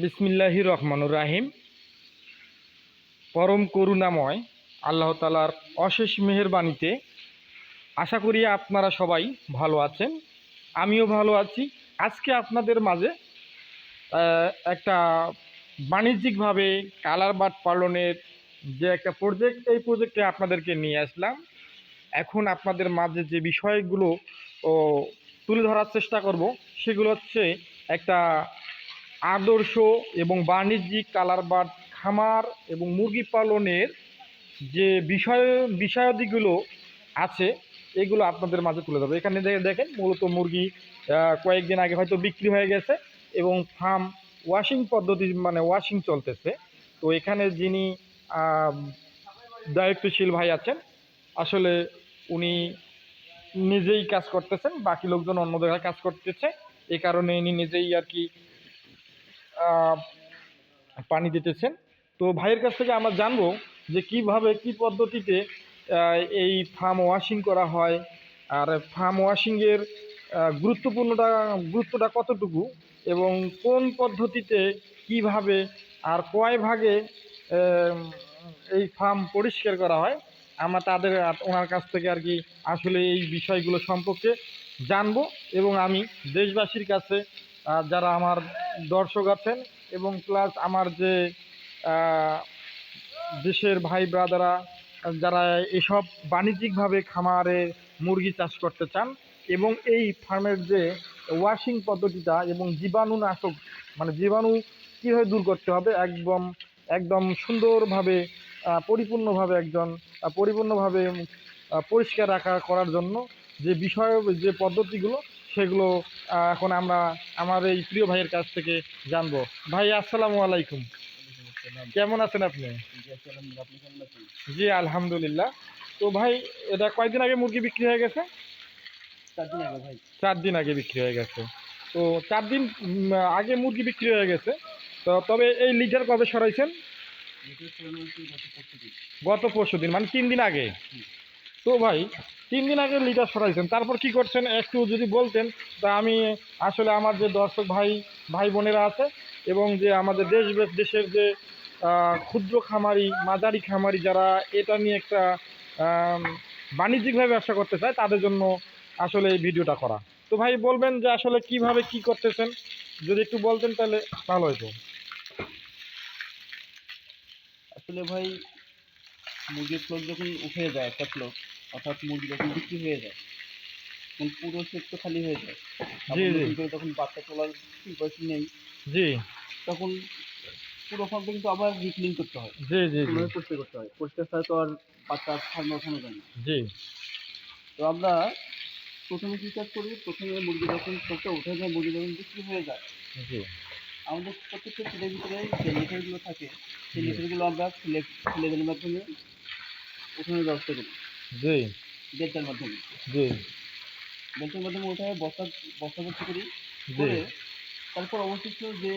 বিসমিল্লাহির রহমানুর রাহিম। পরম করুণাময় আল্লাহ তাআলার অশেষ মেহেরবানিতে আশা করি আপনারা সবাই ভালো আছেন, আমিও ভালো আছি। আজকে আপনাদের মাঝে একটা বাণিজ্যিকভাবে কালার বার্ড পালনের যে একটা প্রজেক্ট, এই প্রজেক্টে আপনাদেরকে নিয়ে আসলাম। এখন আপনাদের মাঝে যে বিষয়গুলো ও তুলে ধরার চেষ্টা করব, সেগুলো হচ্ছে একটা আদর্শ এবং বাণিজ্যিক কালার বার্ড খামার এবং মুরগি পালনের যে বিষয়াদিগুলো আছে, এগুলো আপনাদের মাঝে তুলে ধরবো। এখানে দেখেন মূলত মুরগি কয়েকদিন আগে হয়তো বিক্রি হয়ে গেছে এবং ফার্ম ওয়াশিং পদ্ধতি মানে ওয়াশিং চলতেছে। তো এখানে যিনি দায়িত্বশীল ভাই আছেন, আসলে উনি নিজেই কাজ করতেছেন, বাকি লোকজন অন্য জায়গায় কাজ করতেছে। এই কারণে ইনি নিজেই আর কি পানি দিতেছেন। তো ভাইয়ের কাছ থেকে আমরা জানবো যে কিভাবে কি পদ্ধতিতে এই ফার্ম ওয়াশিং করা হয়, আর ফার্ম ওয়াশিংয়ের গুরুত্বটা কতটুকু, এবং কোন পদ্ধতিতে কিভাবে আর কয় ভাগে আহ, এই ফার্ম পরিষ্কার করা হয়। আমরা ওনার কাছ থেকে আর কি আসলে এই বিষয়গুলো সম্পর্কে জানবো, এবং আমি দেশবাসীর কাছে যারা আমার দর্শক আছেন এবং প্লাস আমার যে দেশের ভাই ব্রাদাররা যারা এসব বাণিজ্যিকভাবে খামারে মুরগি চাষ করতে চান, এবং এই ফার্মের যে ওয়াশিং পদ্ধতিটা এবং জীবাণুনাশক মানে জীবাণু কীভাবে দূর করতে হবে একদম একদম সুন্দরভাবে পরিপূর্ণভাবে পরিষ্কার করার জন্য যে বিষয় যে পদ্ধতিগুলো, সেগুলো এখন আমরা আমার এই প্রিয় ভাইয়ের কাছ থেকে জানবো। ভাই আসসালামু আলাইকুম, কেমন আছেন আপনি? জি আলহামদুলিল্লাহ। তো ভাই, এটা কয়েকদিন আগে মুরগি বিক্রি হয়ে গেছে? 4 দিন আগে ভাই। 4 দিন আগে বিক্রি হয়ে গেছে। তো 4 দিন আগে মুরগি বিক্রি হয়ে গেছে। তো তবে এই লিটার কবে সরাইছেন? গত পরশু দিন, মানে 3 দিন আগে। তো ভাই 3 দিন আগে লিটার সরাইছেন, তারপর কি করছেন একটু যদি বলতেন। তা আমি আসলে আমার যে দর্শক ভাই বোনেরা আছে, এবং যে আমাদের দেশের যে ক্ষুদ্র খামারি মাঝারি খামারি যারা এটা নিয়ে একটা বাণিজ্যিকভাবে ব্যবসা করতে চায়, তাদের জন্য আসলে এই ভিডিওটা করা। তো ভাই বলবেন যে আসলে কিভাবে কি করতেছেন, যদি একটু বলতেন তাহলে ভালো হতো। আসলে ভাই, মুরগির ফ্লোক যখন উঠে যায় একটা ফ্লোক, অর্থাৎ মুরগি যখন বিক্রি হয়ে যায়, তখন পুরো সেট তো খালি হয়ে যায়। জি আবার জি নতুন করে তখন বাচ্চা তোলার প্রিপারেশন নেই, জি তখন পুরো ফার্মটা কিন্তু আবার রিক্লিন করতে হয়, জি জি জি পুনরায় পরিষ্কার করতে হয়। পরিষ্কার ছাড়া তো আর বাচ্চা ফার্মে ওঠানো যায় না। জি তো আমরা প্রথমে কী কাজ করি, প্রথমে মুরগি যখন ফ্লোকটা উঠে যায়, মুরগি যখন বিক্রি হয়ে যায়, জি আমাদের প্রত্যেকটা ছেলের ভিতরে যে লিটারগুলো থাকে, সেই জি লিটারগুলো আমরা ছেলেদের মাধ্যমে ওঠানোর ব্যবস্থা করি, জি বেলচার মাধ্যমে। জি বেলচার মাধ্যমে ওঠায় বস্তা বস্তা ভর্তি করি জি করে, তারপর অবশিষ্ট যে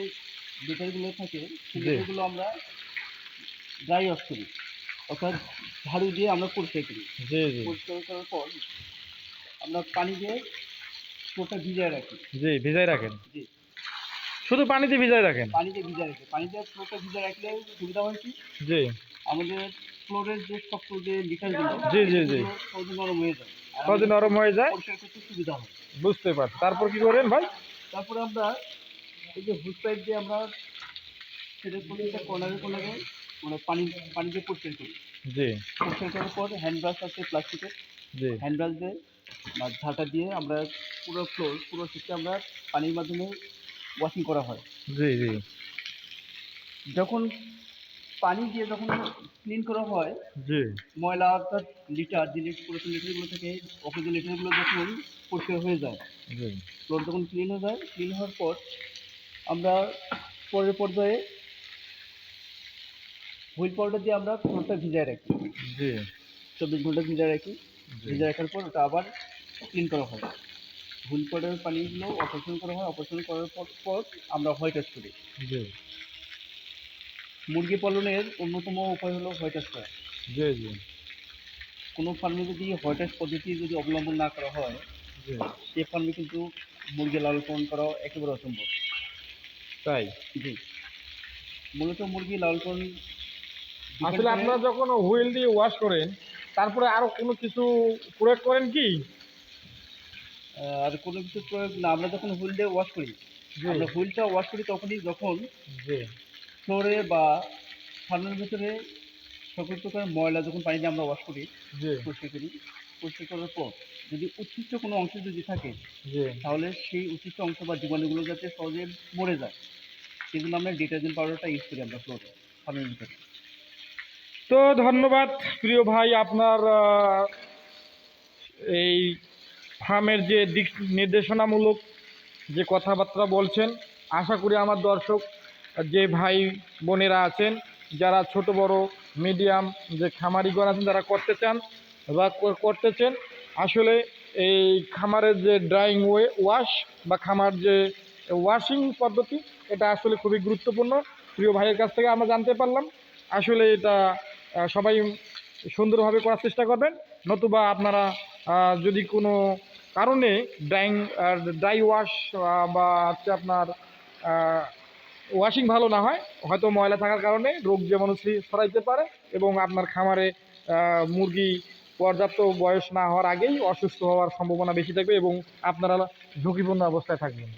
লিটারগুলো থাকে, সেই জি লিটারগুলো আমরা ড্রাই ওয়াশ করি, অর্থাৎ ঝাড়ু দিয়ে আমরা পরিষ্কার করি। জি জি পরিষ্কার করার পর আমরা পানি দিয়ে ফ্লোরটা ভিজিয়ে রাখি। জি ভিজাই রাখেন? জি, শুধু পানিতে ভিজাই রাখেন? পানিতে ভিজিয়ে রাখি। পানিতে ফ্লোরটা ভিজিয়ে রাখলে সুবিধা হয় কি, জি আমাদের ফ্লোরের যে শক্ত যে লিটারগুলো, জি জি জি লিটারগুলো সহজে নরম হয়ে যায়, আর সহজে আমাদের নরম হয়ে যায়, পরিষ্কার করতে সুবিধা হয়। বুঝতে পারছি। তারপর কি করেন ভাই? তারপরে আমরা এই যে হুড পাইপ দিয়ে আমরা সেটার প্রত্যেকটা কর্নারে কর্নারে মানে পানি দিয়ে পরিষ্কার করি। জি পরিষ্কার করার পর হ্যান্ড ব্রাশ আছে প্লাস্টিকের, জি হ্যান্ড ব্রাশ দিয়ে বা ঝাঁটা দিয়ে আমরা পুরো ফ্লোর পুরো সিটটা আমরা পানির মাধ্যমে ওয়াশিং করা হয়। জি জি যখন পানি দিয়ে যখন ক্লিন করা হয়, জি ময়লা অর্থাৎ লিটার যে পুরাতন লিটারগুলো থেকে অকেজো লিটারগুলো যখন পরিষ্কার হয়ে যায়, জি ফ্লোর যখন ক্লিন হয়ে যায়, ক্লিন হওয়ার পর আমরা পরের পর্যায়ে হুইল পাউডার দিয়ে আমরা ফ্লোরটা ভিজায় রাখি, জি 24 ঘন্টা ভিজায় রাখি। জি ভিজায় রাখার পর ওটা আবার ক্লিন করা হয়। হুইল পাউডারের পানিগুলো অপারেশন করা হয়, অপারেশন করার পর আমরা হোয়াইট ওয়াশ করি। জি মুরগি পালনের অন্যতম উপায় হলো হোয়াইট ওয়াশ করা। জি জি কোনো ফার্মে যদি হোয়াইট ওয়াশ পদ্ধতি যদি অবলম্বন না করা হয়, জি সে ফার্মে কিন্তু মুরগি লালন পালন করা একেবারে অসম্ভব। তাই? জি। মূলত মুরগি লালন পালন depend আসলে করে, আপনারা যখন হুইল দিয়ে ওয়াশ করেন তারপরে আরো কোনো কিছু প্রয়োগ করেন কি? আর কোনো কিছু প্রয়োগ না। আমরা যখন হুইল দিয়ে ওয়াশ করি, জি আমরা হুইলটা ওয়াশ করি তখনই যখন জি ফ্লোরে বা ফার্মের ভিতরে সকল প্রকার ময়লা যখন পানি দিয়ে আমরা ওয়াশ করি, জি পরিষ্কার করি, পরিষ্কার করার পর যদি উচ্ছিষ্ট কোনো অংশ যদি থাকে, জি। তাহলে সেই উচ্ছিষ্ট অংশ বা জীবাণুগুলো যাতে সহজে মরে যায়, সেই জন্য আমরা ডিটারজেন্ট পাউডারটা ইউজ করি আমরা ফ্লোরে, ফার্মের ভিতরে। তো ধন্যবাদ প্রিয় ভাই, আপনার এই ফার্মের যে দিক নির্দেশনামূলক যে কথাবার্তা বলছেন। আশা করি আমার দর্শক যে ভাই বোনেরা আছেন, যারা ছোট বড় মিডিয়াম যে খামারিগণ আছেন, যারা করতে চান বা করতেছেন, আসলে এই খামারের যে ড্রাইং ওয়াশ বা খামার যে ওয়াশিং পদ্ধতি, এটা আসলে খুবই গুরুত্বপূর্ণ। প্রিয় ভাইয়ের কাছ থেকে আমরা জানতে পারলাম। আসলে এটা সবাই সুন্দরভাবে করার চেষ্টা করবেন, নতুবা আপনারা যদি কোনো কারণে ড্রাই ওয়াশ বা হচ্ছে আপনার ওয়াশিং ভালো না হয়, হয়তো ময়লা থাকার কারণে রোগ যেমন ছড়াইতে পারে এবং আপনার খামারে মুরগি পর্যাপ্ত বয়স না হওয়ার আগেই অসুস্থ হওয়ার সম্ভাবনা বেশি থাকবে এবং আপনারা ঝুঁকিপূর্ণ অবস্থায় থাকবেন।